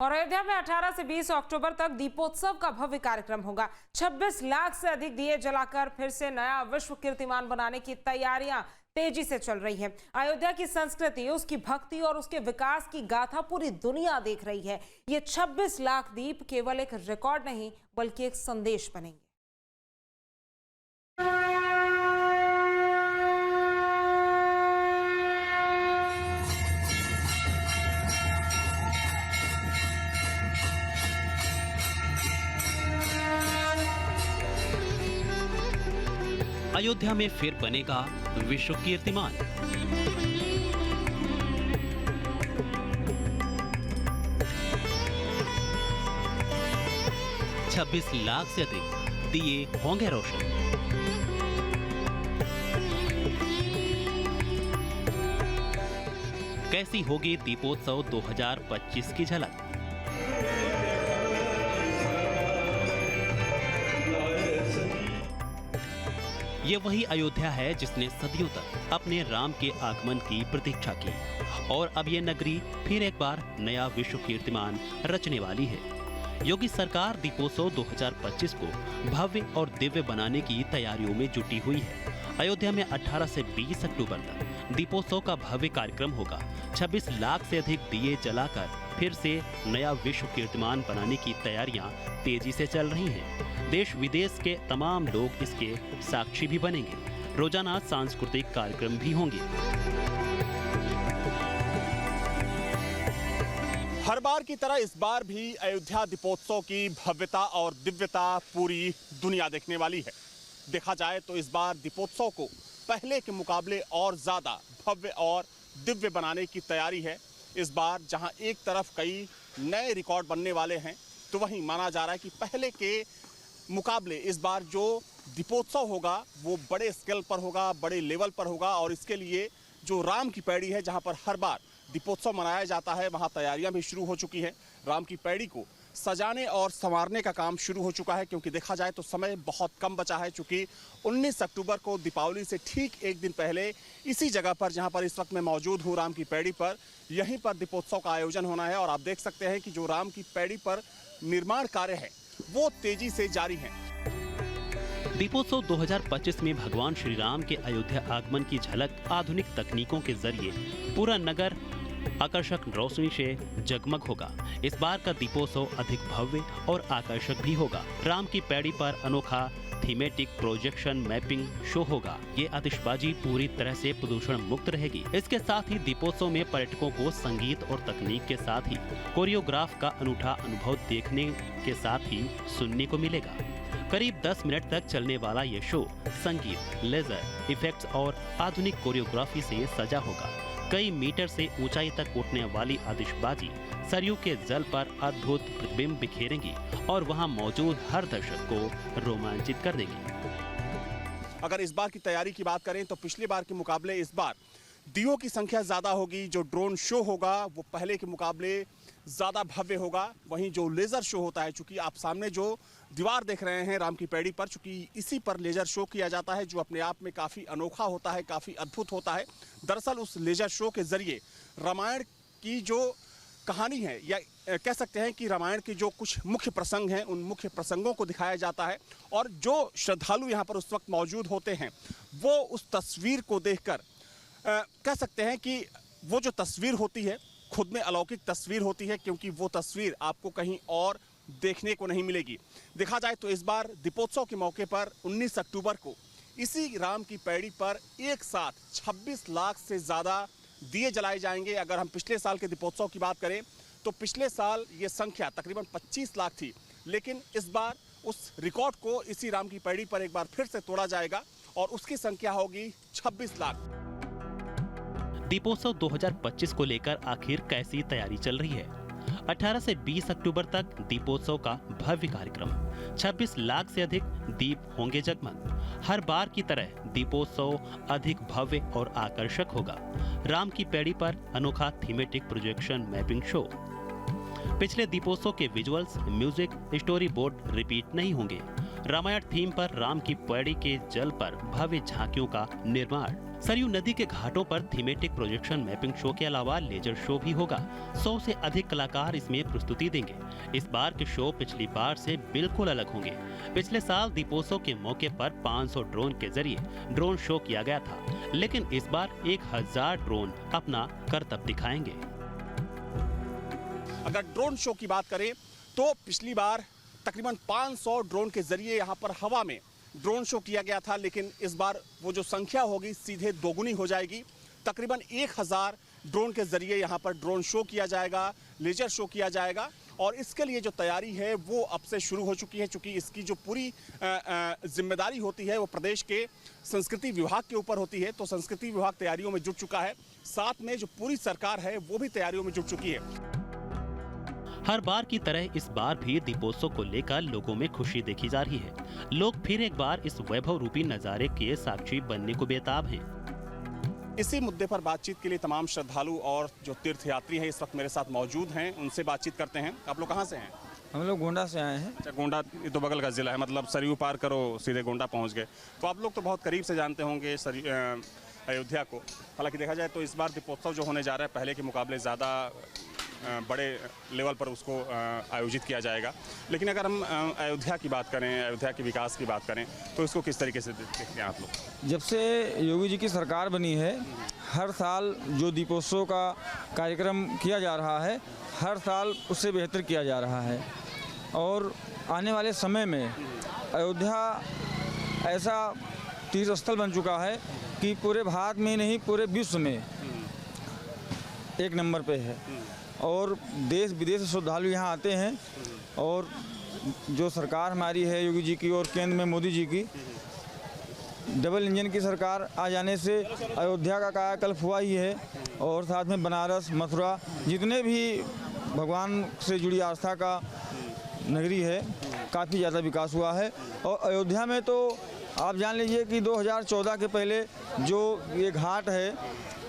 और अयोध्या में 18 से 20 अक्टूबर तक दीपोत्सव का भव्य कार्यक्रम होगा। 26 लाख से अधिक दिए जलाकर फिर से नया विश्व कीर्तिमान बनाने की तैयारियां तेजी से चल रही है। अयोध्या की संस्कृति, उसकी भक्ति और उसके विकास की गाथा पूरी दुनिया देख रही है। ये 26 लाख दीप केवल एक रिकॉर्ड नहीं बल्कि एक संदेश बनेंगे। अयोध्या में फिर बनेगा विश्व कीर्तिमान। छब्बीस लाख से अधिक दिए होंगे रोशन। कैसी होगी दीपोत्सव 2025 की झलक? ये वही अयोध्या है जिसने सदियों तक अपने राम के आगमन की प्रतीक्षा की और अब ये नगरी फिर एक बार नया विश्व कीर्तिमान रचने वाली है। योगी सरकार दीपोत्सव 2025 को भव्य और दिव्य बनाने की तैयारियों में जुटी हुई है। अयोध्या में 18 से 20 अक्टूबर तक दीपोत्सव का भव्य कार्यक्रम होगा। 26 लाख से अधिक दिए जलाकर फिर से नया विश्व कीर्तिमान बनाने की तैयारियां तेजी से चल रही हैं। देश विदेश के तमाम लोग इसके साक्षी भी बनेंगे। रोजाना सांस्कृतिक कार्यक्रम भी होंगे। हर बार की तरह इस बार भी अयोध्या दीपोत्सव की भव्यता और दिव्यता पूरी दुनिया देखने वाली है। देखा जाए तो इस बार दीपोत्सव को पहले के मुकाबले और ज्यादा भव्य और दिव्य बनाने की तैयारी है। इस बार जहां एक तरफ कई नए रिकॉर्ड बनने वाले हैं, तो वहीं माना जा रहा है कि पहले के मुकाबले इस बार जो दीपोत्सव होगा वो बड़े स्केल पर होगा, बड़े लेवल पर होगा। और इसके लिए जो राम की पैड़ी है, जहां पर हर बार दीपोत्सव मनाया जाता है, वहां तैयारियां भी शुरू हो चुकी हैं। राम की पैड़ी को सजाने और संवारने का काम शुरू हो चुका है, क्योंकि देखा जाए तो समय बहुत कम बचा है। चूंकि 19 अक्टूबर को दीपावली से ठीक एक दिन पहले इसी जगह पर, जहां पर इस वक्त मैं मौजूद हूं राम की पैड़ी पर, यहीं पर दीपोत्सव का आयोजन होना है। और आप देख सकते हैं कि जो राम की पैड़ी पर निर्माण कार्य है वो तेजी से जारी है। दीपोत्सव 2025 में भगवान श्री राम के अयोध्या आगमन की झलक आधुनिक तकनीकों के जरिए पूरा नगर आकर्षक रोशनी से जगमग होगा। इस बार का दीपोत्सव अधिक भव्य और आकर्षक भी होगा। राम की पैड़ी पर अनोखा थीमेटिक प्रोजेक्शन मैपिंग शो होगा। ये आतिशबाजी पूरी तरह से प्रदूषण मुक्त रहेगी। इसके साथ ही दीपोत्सव में पर्यटकों को संगीत और तकनीक के साथ ही कोरियोग्राफ का अनूठा अनुभव देखने के साथ ही सुनने को मिलेगा। करीब 10 मिनट तक चलने वाला ये शो संगीत, लेजर इफेक्ट्स और आधुनिक कोरियोग्राफी से सजा होगा। कई मीटर से ऊंचाई तक उठने वाली आतिशबाजी सरयू के जल पर अद्भुत प्रतिबिंब बिखेरेंगी और वहां मौजूद हर दर्शक को रोमांचित कर देंगी। अगर इस बार की तैयारी की बात करें तो पिछली बार के मुकाबले इस बार दियों की संख्या ज्यादा होगी। जो ड्रोन शो होगा वो पहले के मुकाबले ज्यादा भव्य होगा। वहीं जो लेजर शो होता है, चूंकि आप सामने जो दीवार देख रहे हैं राम की पैड़ी पर, चूंकि इसी पर लेजर शो किया जाता है, जो अपने आप में काफी अनोखा होता है, काफी अद्भुत होता है। दरअसल उस लेजर शो के जरिए रामायण की जो कहानी है, या कह सकते हैं कि रामायण के जो कुछ मुख्य प्रसंग हैं, उन मुख्य प्रसंगों को दिखाया जाता है। और जो श्रद्धालु यहाँ पर उस वक्त मौजूद होते हैं वो उस तस्वीर को देखकर कह सकते हैं कि वो जो तस्वीर होती है खुद में अलौकिक तस्वीर होती है, क्योंकि वो तस्वीर आपको कहीं और देखने को नहीं मिलेगी। देखा जाए तो इस बार दीपोत्सव के मौके पर 19 अक्टूबर को इसी राम की पैड़ी पर एक साथ 26 लाख से ज़्यादा दिए जलाए जाएंगे। अगर हम पिछले साल के दीपोत्सव की बात करें तो पिछले साल ये संख्या तकरीबन 25 लाख थी, लेकिन इस बार उस रिकॉर्ड को इसी राम की पैड़ी पर एक बार फिर से तोड़ा जाएगा और उसकी संख्या होगी 26 लाख। दीपोत्सव 2025 को लेकर आखिर कैसी तैयारी चल रही है? 18 से 20 अक्टूबर तक दीपोत्सव का भव्य कार्यक्रम। 26 लाख से अधिक दीप होंगे जगमग। हर बार की तरह दीपोत्सव अधिक भव्य और आकर्षक होगा। राम की पैड़ी पर अनोखा थीमेटिक प्रोजेक्शन मैपिंग शो। पिछले दीपोत्सव के visuals, music, story board repeat नहीं होंगे। रामायण थीम पर राम की पैड़ी के जल पर भव्य झांकियों का निर्माण। सरयू नदी के घाटों पर थीमेटिक प्रोजेक्शन मैपिंग शो के अलावा लेजर शो भी होगा। 100 से अधिक कलाकार इसमें प्रस्तुति देंगे। इस बार के शो पिछली बार से बिल्कुल अलग होंगे। पिछले साल दीपोत्सव के मौके पर 500 ड्रोन के जरिए ड्रोन शो किया गया था, लेकिन इस बार 1000 ड्रोन अपना करतब दिखाएंगे। अगर ड्रोन शो की बात करें तो पिछली बार तकरीबन 500 ड्रोन के जरिए यहाँ पर हवा में ड्रोन शो किया गया था, लेकिन इस बार वो जो संख्या होगी सीधे दोगुनी हो जाएगी। तकरीबन 1000 ड्रोन के जरिए यहाँ पर ड्रोन शो किया जाएगा, लेजर शो किया जाएगा और इसके लिए जो तैयारी है वो अब से शुरू हो चुकी है, क्योंकि इसकी जो पूरी जिम्मेदारी होती है वो प्रदेश के संस्कृति विभाग के ऊपर होती है। तो संस्कृति विभाग तैयारियों में जुट चुका है, साथ में जो पूरी सरकार है वो भी तैयारियों में जुट चुकी है। हर बार की तरह इस बार भी दीपोत्सव को लेकर लोगों में खुशी देखी जा रही है। लोग फिर एक बार इस वैभव रूपी नजारे के साक्षी बनने को बेताब हैं। इसी मुद्दे पर बातचीत के लिए तमाम श्रद्धालु और जो तीर्थयात्री हैं इस वक्त मेरे साथ मौजूद हैं, उनसे बातचीत करते हैं। आप लोग कहाँ से हैं? हम लोग गोंडा से आए हैं। अच्छा, गोंडा ये तो बगल का जिला है, मतलब सरयू पार करो सीधे गोंडा पहुँच गए। तो आप लोग तो बहुत करीब से जानते होंगे अयोध्या को। हालांकि देखा जाए तो इस बार दीपोत्सव जो होने जा रहा है पहले के मुकाबले ज़्यादा बड़े लेवल पर उसको आयोजित किया जाएगा। लेकिन अगर हम अयोध्या की बात करें, अयोध्या के विकास की बात करें तो इसको किस तरीके से देखते हैं आप लोग? जब से योगी जी की सरकार बनी है, हर साल जो दीपोत्सव का कार्यक्रम किया जा रहा है, हर साल उससे बेहतर किया जा रहा है। और आने वाले समय में अयोध्या ऐसा तीर्थ स्थल बन चुका है कि पूरे भारत में नहीं पूरे विश्व में एक नंबर पे है और देश विदेश से श्रद्धालु यहाँ आते हैं। और जो सरकार हमारी है योगी जी की और केंद्र में मोदी जी की डबल इंजन की सरकार आ जाने से अयोध्या का कायाकल्प हुआ ही है। और साथ में बनारस, मथुरा, जितने भी भगवान से जुड़ी आस्था का नगरी है, काफ़ी ज़्यादा विकास हुआ है। और अयोध्या में तो आप जान लीजिए कि 2014 के पहले जो ये घाट है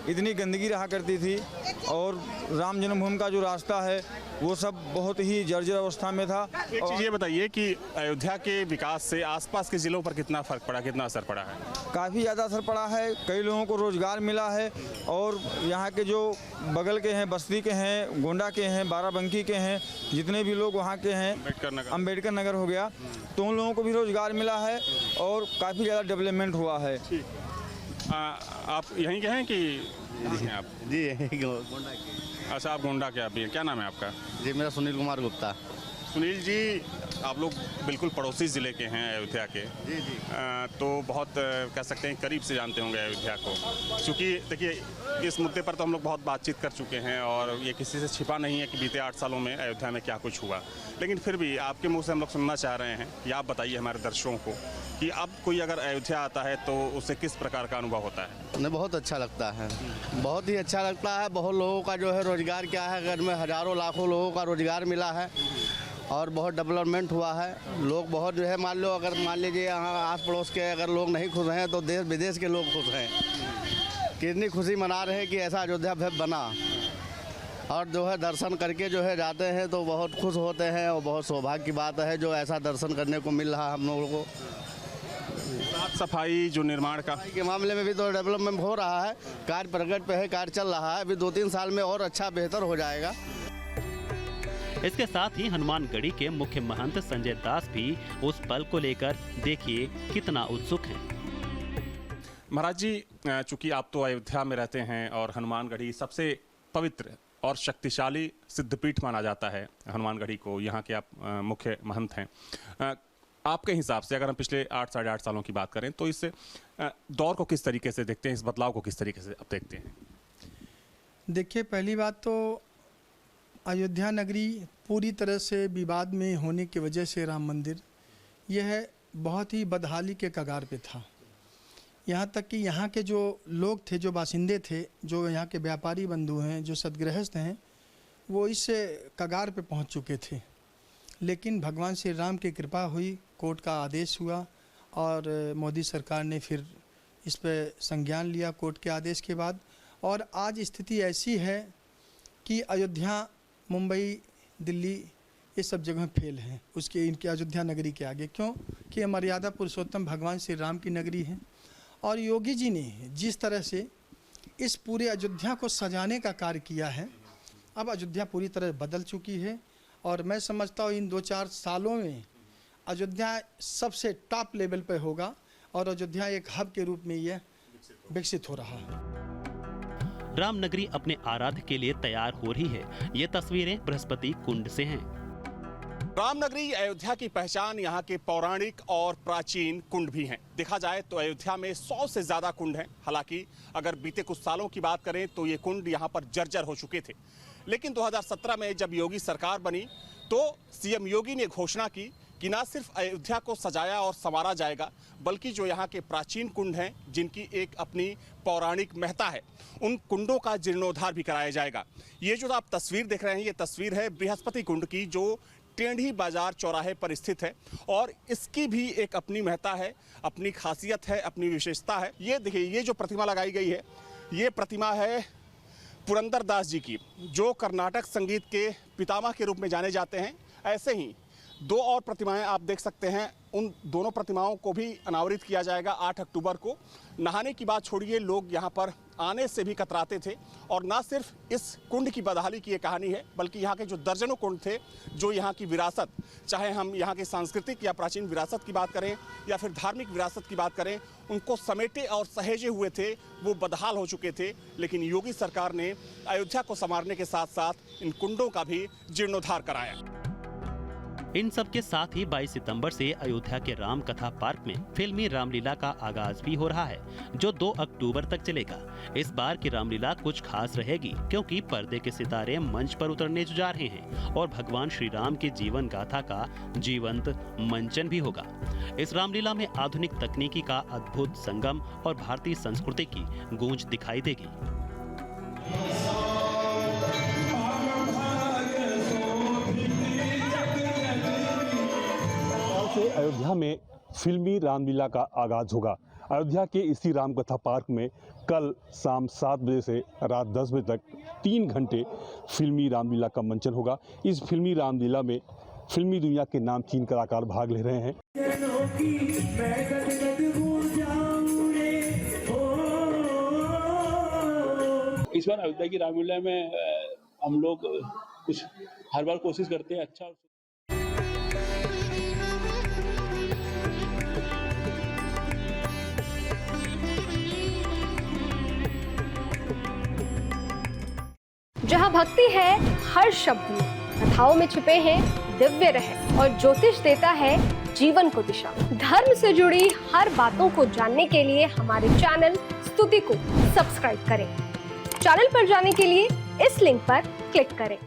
इतनी गंदगी रहा करती थी और राम जन्मभूमि का जो रास्ता है वो सब बहुत ही जर्जर अवस्था में था। एक चीज़ ये बताइए कि अयोध्या के विकास से आसपास के ज़िलों पर कितना फ़र्क पड़ा, कितना असर पड़ा है? काफ़ी ज़्यादा असर पड़ा है। कई लोगों को रोज़गार मिला है और यहाँ के जो बगल के हैं, बस्ती के हैं, गोंडा के हैं, बाराबंकी के हैं, जितने भी लोग वहाँ के हैं, अम्बेडकर नगर हो गया, तो उन लोगों को भी रोज़गार मिला है और काफ़ी ज़्यादा डेवलपमेंट हुआ है। आप यहीं के हैं कि आप? जी गोंडा के। अच्छा, आप गोंडा के आप भी हैं। क्या नाम है आपका? जी मेरा सुनील कुमार गुप्ता। सुनील जी, आप लोग बिल्कुल पड़ोसी ज़िले के हैं अयोध्या के। जी जी। तो बहुत कह सकते हैं करीब से जानते होंगे अयोध्या को, क्योंकि देखिए इस मुद्दे पर तो हम लोग बहुत बातचीत कर चुके हैं और ये किसी से छिपा नहीं है कि बीते 8 सालों में अयोध्या में क्या कुछ हुआ। लेकिन फिर भी आपके मुंह से हम लोग सुनना चाह रहे हैं कि आप बताइए हमारे दर्शकों को कि अब कोई अगर अयोध्या आता है तो उसे किस प्रकार का अनुभव होता है? उन्हें बहुत अच्छा लगता है, बहुत ही अच्छा लगता है। बहुत लोगों का जो है रोज़गार क्या है, घर में हज़ारों लाखों लोगों का रोज़गार मिला है और बहुत डेवलपमेंट हुआ है। लोग बहुत जो है मान लीजिए यहाँ आस पड़ोस के अगर लोग नहीं खुश हैं तो देश विदेश के लोग खुश हैं। कितनी खुशी मना रहे हैं कि ऐसा अयोध्या बना और जो है दर्शन करके जो है जाते हैं तो बहुत खुश होते हैं और बहुत सौभाग्य की बात है जो ऐसा दर्शन करने को मिल रहा है हम लोगों को। साफ सफाई जो निर्माण का के मामले में भी तो डेवलपमेंट हो रहा है, कार्य प्रगति पे है, कार्य चल रहा है। अभी 2-3 साल में और अच्छा बेहतर हो जाएगा। इसके साथ ही हनुमानगढ़ी के मुख्य महंत संजय दास भी उस पल को लेकर देखिए कितना उत्सुक हैं। महाराज जी, चूंकि आप तो अयोध्या में रहते हैं और हनुमानगढ़ी सबसे पवित्र और शक्तिशाली सिद्धपीठ माना जाता है हनुमानगढ़ी को, यहाँ के आप मुख्य महंत हैं। आपके हिसाब से अगर हम पिछले 8 साढ़े 8 सालों की बात करें तो इस दौर को किस तरीके से देखते हैं, इस बदलाव को किस तरीके से अब देखते हैं? देखिए, पहली बात तो अयोध्या नगरी पूरी तरह से विवाद में होने की वजह से राम मंदिर यह बहुत ही बदहाली के कगार पे था। यहाँ तक कि यहाँ के जो लोग थे, जो बासिंदे थे, जो यहाँ के व्यापारी बंधु हैं, जो सदगृहस्थ हैं, वो इस कगार पे पहुँच चुके थे। लेकिन भगवान श्री राम की कृपा हुई, कोर्ट का आदेश हुआ और मोदी सरकार ने फिर इस पर संज्ञान लिया कोर्ट के आदेश के बाद। और आज स्थिति ऐसी है कि अयोध्या, मुंबई, दिल्ली ये सब जगह फेल हैं उसके इनके अयोध्या नगरी के आगे। क्यों कि ये मर्यादा पुरुषोत्तम भगवान श्री राम की नगरी है। और योगी जी ने जिस तरह से इस पूरे अयोध्या को सजाने का कार्य किया है, अब अयोध्या पूरी तरह बदल चुकी है। और मैं समझता हूँ इन 2-4 सालों में अयोध्या सबसे टॉप लेवल पे होगा और अयोध्या एक हब के रूप में यह विकसित हो रहा है। रामनगरी अपने आराध्य के लिए तैयार हो रही है। ये तस्वीरें बृहस्पति कुंड से हैं। रामनगरी अयोध्या की पहचान यहाँ के पौराणिक और प्राचीन कुंड भी हैं। देखा जाए तो अयोध्या में 100 से ज़्यादा कुंड हैं। हालांकि अगर बीते कुछ सालों की बात करें तो ये कुंड यहाँ पर जर्जर हो चुके थे। लेकिन 2017 में जब योगी सरकार बनी तो सीएम योगी ने घोषणा की कि न सिर्फ अयोध्या को सजाया और संवारा जाएगा, बल्कि जो यहाँ के प्राचीन कुंड हैं जिनकी एक अपनी पौराणिक महत्ता है, उन कुंडों का जीर्णोद्धार भी कराया जाएगा। ये जो आप तस्वीर देख रहे हैं, ये तस्वीर है बृहस्पति कुंड की, जो टेढ़ी बाजार चौराहे पर स्थित है और इसकी भी एक अपनी महत्ता है, अपनी खासियत है, अपनी विशेषता है। ये देखिए, ये जो प्रतिमा लगाई गई है, ये प्रतिमा है पुरंदर दास जी की, जो कर्नाटक संगीत के पितामह के रूप में जाने जाते हैं। ऐसे ही 2 और प्रतिमाएं आप देख सकते हैं। उन दोनों प्रतिमाओं को भी अनावरित किया जाएगा 8 अक्टूबर को। नहाने की बात छोड़िए, लोग यहाँ पर आने से भी कतराते थे। और ना सिर्फ इस कुंड की बदहाली की ये कहानी है, बल्कि यहाँ के जो दर्जनों कुंड थे, जो यहाँ की विरासत, चाहे हम यहाँ की सांस्कृतिक या प्राचीन विरासत की बात करें या फिर धार्मिक विरासत की बात करें, उनको समेटे और सहेजे हुए थे, वो बदहाल हो चुके थे। लेकिन योगी सरकार ने अयोध्या को संवारने के साथ साथ इन कुंडों का भी जीर्णोद्धार कराया। इन सब के साथ ही 22 सितंबर से अयोध्या के राम कथा पार्क में फिल्मी रामलीला का आगाज भी हो रहा है, जो 2 अक्टूबर तक चलेगा। इस बार की रामलीला कुछ खास रहेगी, क्योंकि पर्दे के सितारे मंच पर उतरने जा रहे हैं और भगवान श्री राम की जीवन गाथा का जीवंत मंचन भी होगा। इस रामलीला में आधुनिक तकनीकी का अद्भुत संगम और भारतीय संस्कृति की गूंज दिखाई देगी। अयोध्या में फिल्मी रामलीला का आगाज होगा। अयोध्या के इसी रामकथा पार्क में कल शाम 7 बजे से रात 10 बजे तक 3 घंटे फिल्मी रामलीला का मंचन होगा। इस फिल्मी रामलीला में फिल्मी दुनिया के नामचीन कलाकार भाग ले रहे हैं। इस बार अयोध्या की रामलीला में हम लोग कुछ हर बार कोशिश करते हैं अच्छा। जहाँ भक्ति है हर शब्द में, कथाओं में छुपे हैं दिव्य रहस्य और ज्योतिष देता है जीवन को दिशा। धर्म से जुड़ी हर बातों को जानने के लिए हमारे चैनल स्तुति को सब्सक्राइब करें। चैनल पर जाने के लिए इस लिंक पर क्लिक करें।